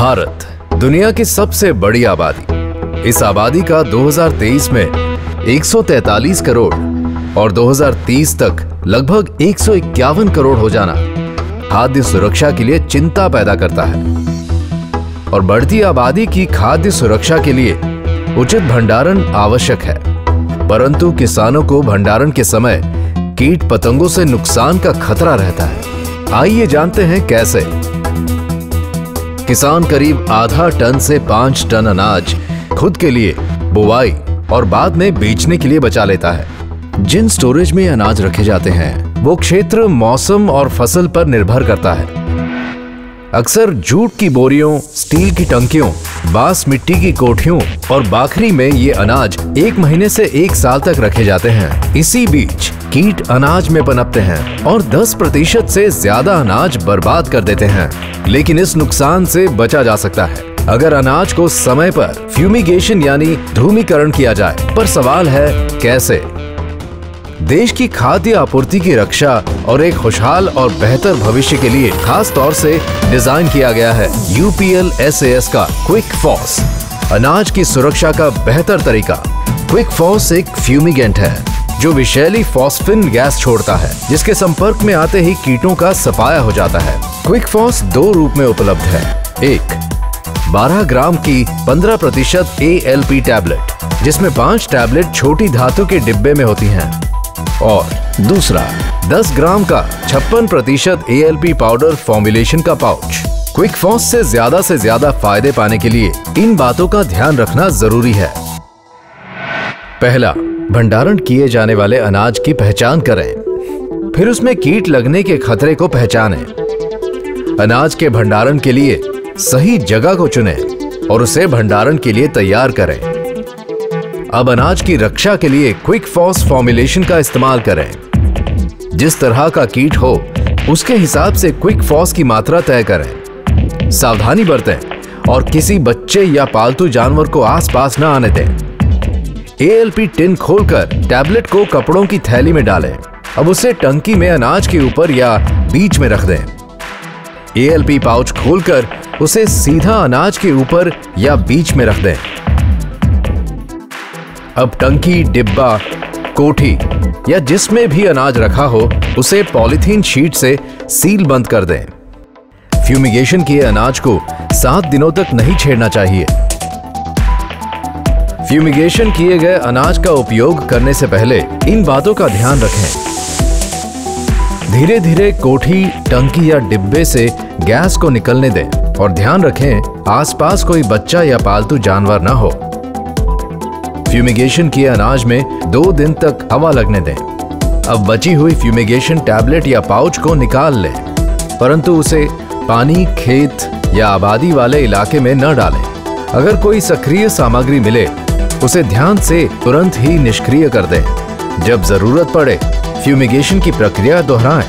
भारत दुनिया की सबसे बड़ी आबादी। इस आबादी का 2023 में 143 करोड़ और 2030 तक लगभग 151 करोड़ हो जाना खाद्य सुरक्षा के लिए चिंता पैदा करता है। और बढ़ती आबादी की खाद्य सुरक्षा के लिए उचित भंडारण आवश्यक है, परंतु किसानों को भंडारण के समय कीट पतंगों से नुकसान का खतरा रहता है। आइए जानते हैं कैसे। किसान करीब आधा टन से 5 टन अनाज खुद के लिए, बुवाई और बाद में बेचने के लिए बचा लेता है। जिन स्टोरेज में अनाज रखे जाते हैं वो क्षेत्र, मौसम और फसल पर निर्भर करता है। अक्सर जूट की बोरियों, स्टील की टंकियों, बांस मिट्टी की कोठियों और बाखरी में ये अनाज 1 महीने से 1 साल तक रखे जाते हैं। इसी बीच कीट अनाज में पनपते हैं और 10% से ज्यादा अनाज बर्बाद कर देते हैं। लेकिन इस नुकसान से बचा जा सकता है अगर अनाज को समय पर फ्यूमिगेशन यानी धूमीकरण किया जाए। पर सवाल है कैसे? देश की खाद्य आपूर्ति की रक्षा और एक खुशहाल और बेहतर भविष्य के लिए खास तौर से डिजाइन किया गया है UPL SAS का क्विक फॉस, अनाज की सुरक्षा का बेहतर तरीका। क्विक फॉस एक फ्यूमिगेंट है जो विषैली फॉस्फिन गैस छोड़ता है, जिसके संपर्क में आते ही कीटों का सफाया हो जाता है। क्विक फॉस 2 रूप में उपलब्ध है। एक 12 ग्राम की 15% ALP टैबलेट, जिसमें 5 टैबलेट छोटी धातु के डिब्बे में होती हैं, और दूसरा 10 ग्राम का 56% ALP पाउडर फॉर्मुलेशन का पाउच। क्विक फॉस से ज्यादा फायदे पाने के लिए इन बातों का ध्यान रखना जरूरी है। पहला, भंडारण किए जाने वाले अनाज की पहचान करें, फिर उसमें कीट लगने के खतरे को पहचानें। अनाज के भंडारण के लिए सही जगह को चुनें और उसे भंडारण के लिए तैयार करें। अब अनाज की रक्षा के लिए क्विक फॉस फॉर्मुलेशन का इस्तेमाल करें। जिस तरह का कीट हो उसके हिसाब से क्विक फॉस की मात्रा तय करें। सावधानी बरतें और किसी बच्चे या पालतू जानवर को आसपास न आने दें। ALP टिन खोलकर टैबलेट को कपड़ों की थैली में डालें। अब उसे टंकी में अनाज के ऊपर या बीच में रख दें। ALP पाउच खोलकर उसे सीधा अनाज के ऊपर या बीच में रख दें। अब टंकी, डिब्बा, कोठी या जिसमें भी अनाज रखा हो उसे पॉलीथीन शीट से सील बंद कर दें। फ्यूमिगेशन किए अनाज को 7 दिनों तक नहीं छेड़ना चाहिए। फ्यूमिगेशन किए गए अनाज का उपयोग करने से पहले इन बातों का ध्यान रखें। धीरे धीरे कोठी, टंकी या डिब्बे से गैस को निकलने दें और ध्यान रखें आसपास कोई बच्चा या पालतू जानवर न हो। फ्यूमिगेशन किए अनाज में 2 दिन तक हवा लगने दें। अब बची हुई फ्यूमिगेशन टैबलेट या पाउच को निकाल लें, परंतु उसे पानी, खेत या आबादी वाले इलाके में न डालें। अगर कोई सक्रिय सामग्री मिले उसे ध्यान से तुरंत ही निष्क्रिय कर दें। जब जरूरत पड़े फ्यूमिगेशन की प्रक्रिया दोहराएं।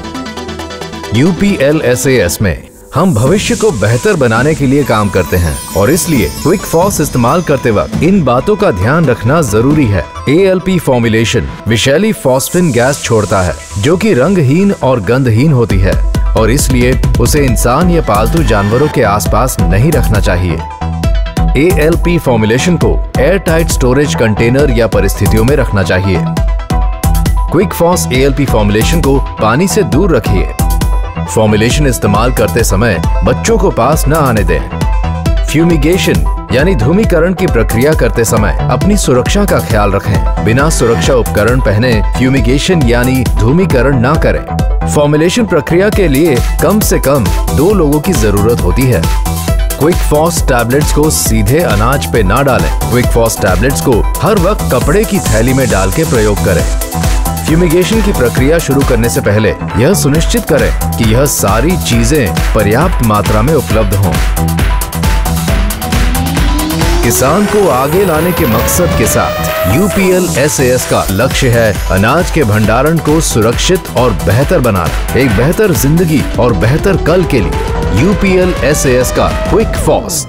UPL SAS में हम भविष्य को बेहतर बनाने के लिए काम करते हैं और इसलिए क्विक फॉस इस्तेमाल करते वक्त इन बातों का ध्यान रखना जरूरी है। ALP फॉर्मुलेशन विषैली फॉस्फिन गैस छोड़ता है जो कि रंगहीन और गंधहीन होती है और इसलिए उसे इंसान या पालतू जानवरों के आसपास नहीं रखना चाहिए। ALP फॉर्मुलेशन को एयर टाइट स्टोरेज कंटेनर या परिस्थितियों में रखना चाहिए। क्विक फॉस ALP फॉर्मुलेशन को पानी से दूर रखिए। फॉर्मुलेशन इस्तेमाल करते समय बच्चों को पास न आने दें। फ्यूमिगेशन यानी धूमीकरण की प्रक्रिया करते समय अपनी सुरक्षा का ख्याल रखें। बिना सुरक्षा उपकरण पहने फ्यूमिगेशन यानी धूमीकरण न करें। फॉर्मुलेशन प्रक्रिया के लिए कम से कम 2 लोगों की जरूरत होती है। क्विक फॉस टैबलेट्स को सीधे अनाज पे ना डालें। क्विक फॉस टैबलेट्स को हर वक्त कपड़े की थैली में डाल के प्रयोग करें। फ्यूमिगेशन की प्रक्रिया शुरू करने से पहले यह सुनिश्चित करें कि यह सारी चीजें पर्याप्त मात्रा में उपलब्ध हों। किसान को आगे लाने के मकसद के साथ UPL SAS का लक्ष्य है अनाज के भंडारण को सुरक्षित और बेहतर बनाना। एक बेहतर जिंदगी और बेहतर कल के लिए UPL SAS का क्विक फॉस।